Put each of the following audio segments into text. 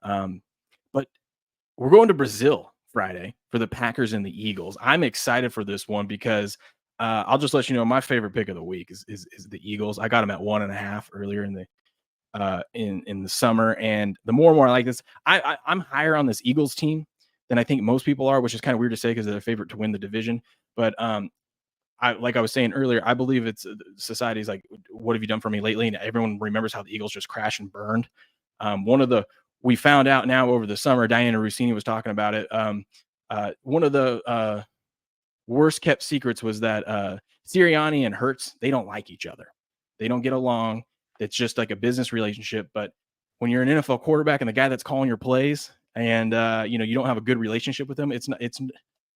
But we're going to Brazil Friday for the Packers and the Eagles. I'm excited for this one because I'll just let you know my favorite pick of the week is the Eagles. I got them at 1.5 earlier in the summer, and the more and more I like this, I'm higher on this Eagles team than I think most people are, which is kind of weird to say because they're the favorite to win the division. But like I was saying earlier, I believe it's society's like, what have you done for me lately? And everyone remembers how the Eagles just crashed and burned. We found out now over the summer, Diana Rossini was talking about it. One of the worst kept secrets was that Sirianni and Hurts, they don't like each other. They don't get along. It's just like a business relationship. But when you're an NFL quarterback and the guy that's calling your plays and, you don't have a good relationship with him, it's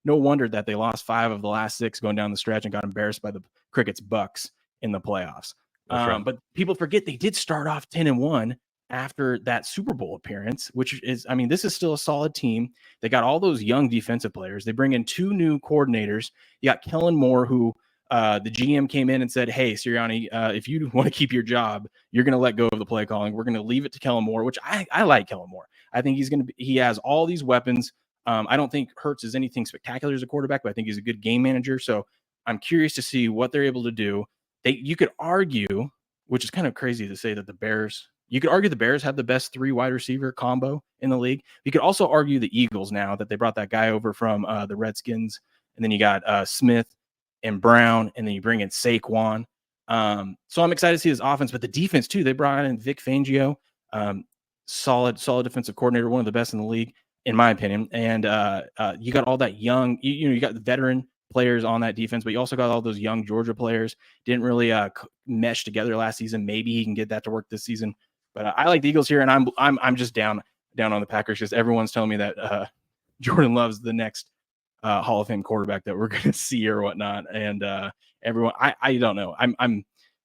no wonder that they lost 5 of the last 6 going down the stretch and got embarrassed by the Crickets Bucks in the playoffs. Right. But people forget they did start off 10-1 after that Super Bowl appearance, which is, this is still a solid team. They got all those young defensive players. They bring in 2 new coordinators. You got Kellen Moore, who the GM came in and said, hey, Sirianni, if you want to keep your job, you're going to let go of the play calling. We're going to leave it to Kellen Moore, which I like Kellen Moore. I think he has all these weapons. I don't think Hurts is anything spectacular as a quarterback, but I think he's a good game manager. So I'm curious to see what they're able to do. You could argue, which is kind of crazy to say that the Bears have the best 3 wide receiver combo in the league. You could also argue the Eagles now that they brought that guy over from the Redskins. And then you got Smith and Brown, and then you bring in Saquon. So I'm excited to see this offense, but the defense too. They brought in Vic Fangio, solid defensive coordinator, one of the best in the league, in my opinion. And you got all that young, you got the veteran players on that defense, but you also got all those young Georgia players. Didn't really mesh together last season. Maybe he can get that to work this season. But I like the Eagles here, and I'm just down on the Packers because everyone's telling me that Jordan Love's the next Hall of Fame quarterback that we're going to see or whatnot. And everyone, I don't know.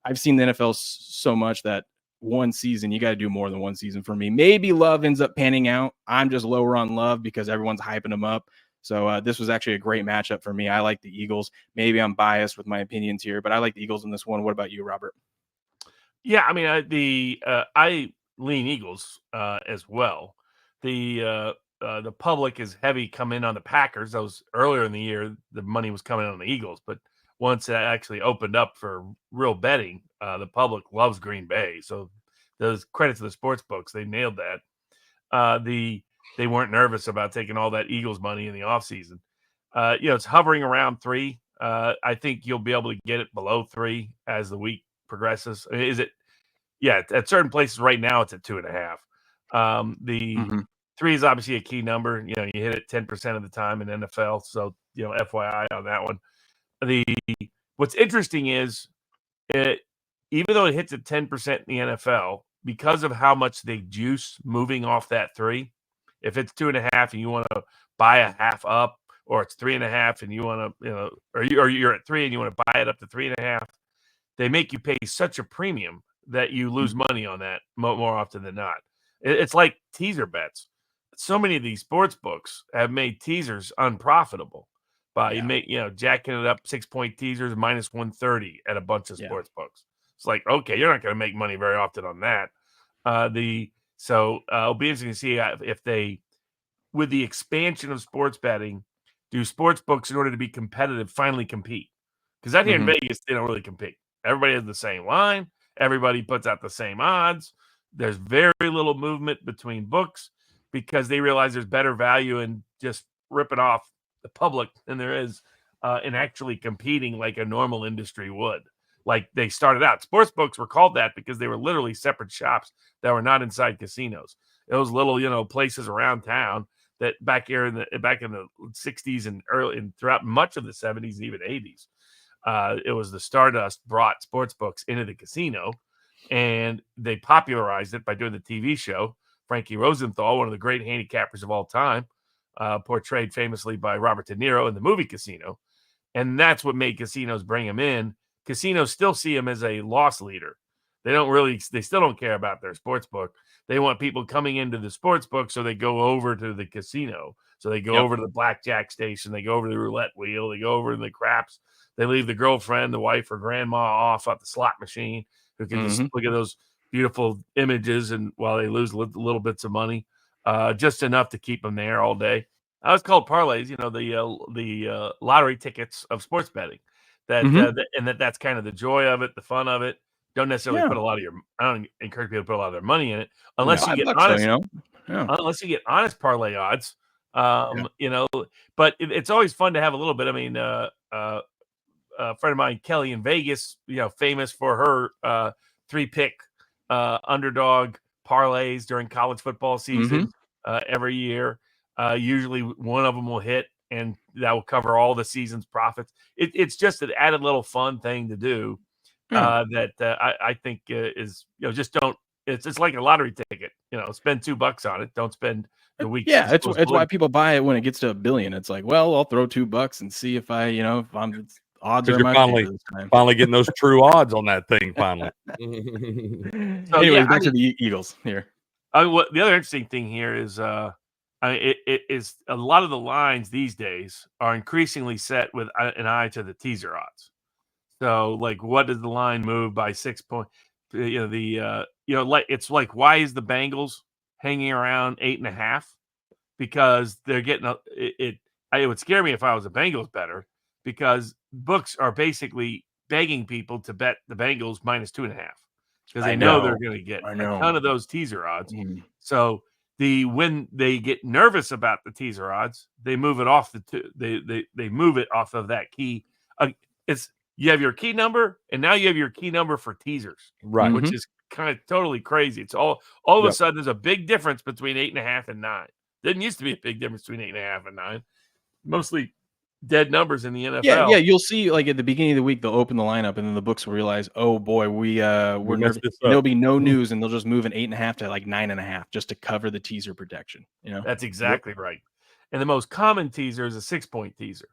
I've seen the NFL so much that one season, you got to do more than one season for me. Maybe Love ends up panning out. I'm just lower on Love because everyone's hyping him up. So this was actually a great matchup for me. I like the Eagles. Maybe I'm biased with my opinions here, but I like the Eagles in this one. What about you, Robert? Yeah, I lean Eagles as well. The public is heavy come in on the Packers. That was earlier in the year. The money was coming in on the Eagles, but once it actually opened up for real betting, the public loves Green Bay. So those credits to the sports books, they nailed that. They weren't nervous about taking all that Eagles money in the offseason. It's hovering around 3. I think you'll be able to get it below 3 as the week progresses. Is it? Yeah, at certain places right now it's at 2.5. 3 is obviously a key number. You hit it 10% of the time in NFL. So FYI on that one. What's interesting is even though it hits at 10% in the NFL, because of how much they juice moving off that 3, if it's 2.5 and you want to buy a half up, or it's 3.5 and you want to, or you're at 3 and you want to buy it up to 3.5, they make you pay such a premium that you lose money on that more often than not. It's like teaser bets. So many of these sports books have made teasers unprofitable by jacking it up 6-point teasers minus 130 at a bunch of sports books. It's like, okay, you're not going to make money very often on that. It'll be interesting to see if they, with the expansion of sports betting, do sports books in order to be competitive finally compete? Because out here in Vegas, they don't really compete. Everybody has the same line. Everybody puts out the same odds. There's very little movement between books because they realize there's better value in just ripping off the public than there is in actually competing like a normal industry would. Like they started out. Sports books were called that because they were literally separate shops that were not inside casinos. Those little, places around town that back in the 60s and early and throughout much of the 70s and even 80s. It was the Stardust brought sports books into the casino, and they popularized it by doing the TV show. Frankie Rosenthal, one of the great handicappers of all time, portrayed famously by Robert De Niro in the movie Casino. And that's what made casinos bring him in. Casinos still see him as a loss leader. They still don't care about their sports book. They want people coming into the sports book, so they go over to the casino. So they go over to the blackjack station. They go over to the roulette wheel. They go over to the craps. They leave the girlfriend, the wife, or grandma off at the slot machine who can just look at those beautiful images and while they lose little bits of money. just enough to keep them there all day. It's called parlays, the lottery tickets of sports betting. That's kind of the joy of it, the fun of it. Don't necessarily put a lot of your. I don't encourage people to put a lot of their money in it unless you get honest. Unless you get honest parlay odds, But it's always fun to have a little bit. I mean, a friend of mine, Kelly in Vegas, famous for her 3-pick underdog parlays during college football season every year. Usually one of them will hit, and that will cover all the season's profits. It's just an added little fun thing to do that I think is just don't. It's like a lottery ticket. Spend $2 on it. Don't spend the week. Yeah, it's why people buy it when it gets to $1 billion. It's like, well, I'll throw $2 and see if if I'm odds are in my favor this time. Finally getting those true odds on that thing. Finally. So, anyways, back to the Eagles here. The other interesting thing here is, it is a lot of the lines these days are increasingly set with an eye to the teaser odds. So, like, what does the line move by 6 points? It's like, why is the Bengals hanging around 8.5? Because they're getting it would scare me if I was a Bengals bettor, because books are basically begging people to bet the Bengals minus 2.5 because they know they're going to get a ton of those teaser odds. So when they get nervous about the teaser odds, they move it off they move it off of that key. You have your key number, and now you have your key number for teasers, right? Which is kind of totally crazy. It's all of a sudden there's a big difference between 8.5 and 9. Didn't used to be a big difference between 8.5 and 9. Mostly dead numbers in the NFL. Yeah. You'll see, like, at the beginning of the week, they'll open the lineup, and then the books will realize, oh boy, we're nervous. There'll be no news, and they'll just move an 8.5 to like 9.5 just to cover the teaser protection. That's exactly right. And the most common teaser is a 6-point teaser.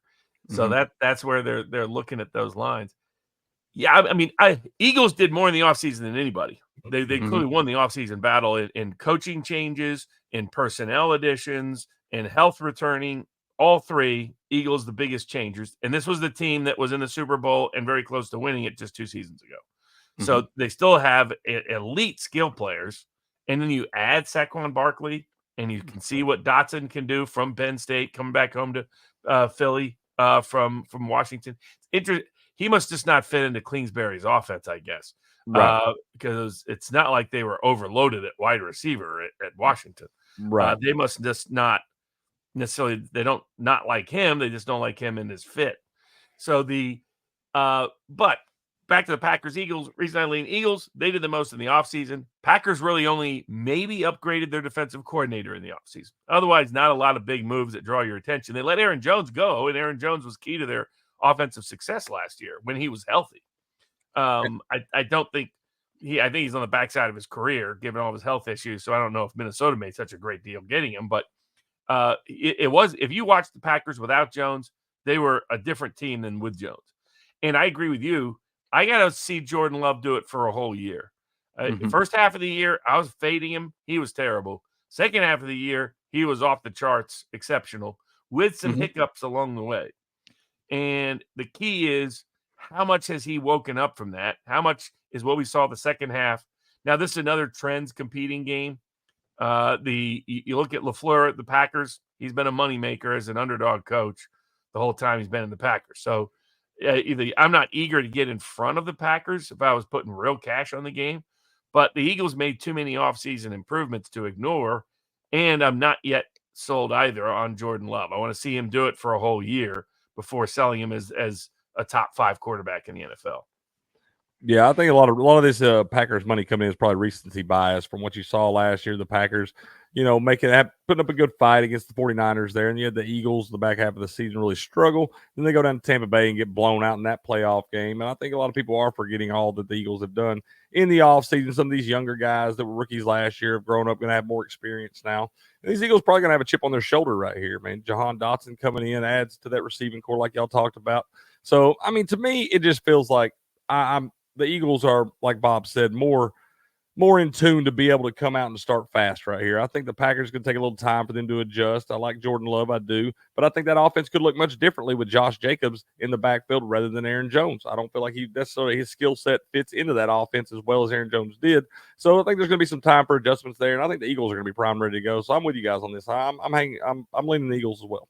So that's where they're looking at those lines. Yeah, I mean, Eagles did more in the offseason than anybody. They clearly won the offseason battle in coaching changes, in personnel additions, in health returning. All three, Eagles the biggest changers. And this was the team that was in the Super Bowl and very close to winning it just 2 seasons ago. So they still have elite skill players. And then you add Saquon Barkley, and you can see what Dotson can do from Penn State, coming back home to Philly from Washington. He must just not fit into Kingsbury's offense, I guess, because it's not like they were overloaded at wide receiver at Washington. Right. They must just not necessarily. They don't not like him. They just don't like him in his fit. So but back to the Packers Eagles. Reason I lean Eagles, they did the most in the offseason. Packers really only maybe upgraded their defensive coordinator in the offseason. Otherwise, not a lot of big moves that draw your attention. They let Aaron Jones go, and Aaron Jones was key to their offensive success last year when he was healthy. I don't think I think he's on the backside of his career, given all of his health issues. So I don't know if Minnesota made such a great deal getting him, but it was, if you watch the Packers without Jones, they were a different team than with Jones. And I agree with you. I got to see Jordan Love do it for a whole year. First half of the year, I was fading him. He was terrible. Second half of the year, he was off the charts, exceptional, with some hiccups along the way. And the key is, how much has he woken up from that? How much is what we saw the second half? Now, this is another trends competing game. You look at LaFleur at the Packers. He's been a moneymaker as an underdog coach the whole time he's been in the Packers. So I'm not eager to get in front of the Packers if I was putting real cash on the game. But the Eagles made too many offseason improvements to ignore. And I'm not yet sold either on Jordan Love. I want to see him do it for a whole year before selling him as a top 5 quarterback in the NFL. Yeah, I think a lot of this Packers money coming in is probably recency bias from what you saw last year. The Packers, putting up a good fight against the 49ers there. And you had the Eagles, the back half of the season, really struggle. Then they go down to Tampa Bay and get blown out in that playoff game. And I think a lot of people are forgetting all that the Eagles have done in the offseason. Some of these younger guys that were rookies last year have grown up, going to have more experience now. And these Eagles probably going to have a chip on their shoulder right here, man. Jahan Dotson coming in adds to that receiving core like y'all talked about. So, I mean, to me, it just feels like the Eagles are, like Bob said, more more in tune to be able to come out and start fast right here. I think the Packers could take a little time for them to adjust. I like Jordan Love, I do, but I think that offense could look much differently with Josh Jacobs in the backfield rather than Aaron Jones. I don't feel like his skill set fits into that offense as well as Aaron Jones did. So I think there's going to be some time for adjustments there, and I think the Eagles are going to be prime ready to go. So I'm with you guys on this. I'm leaning the Eagles as well.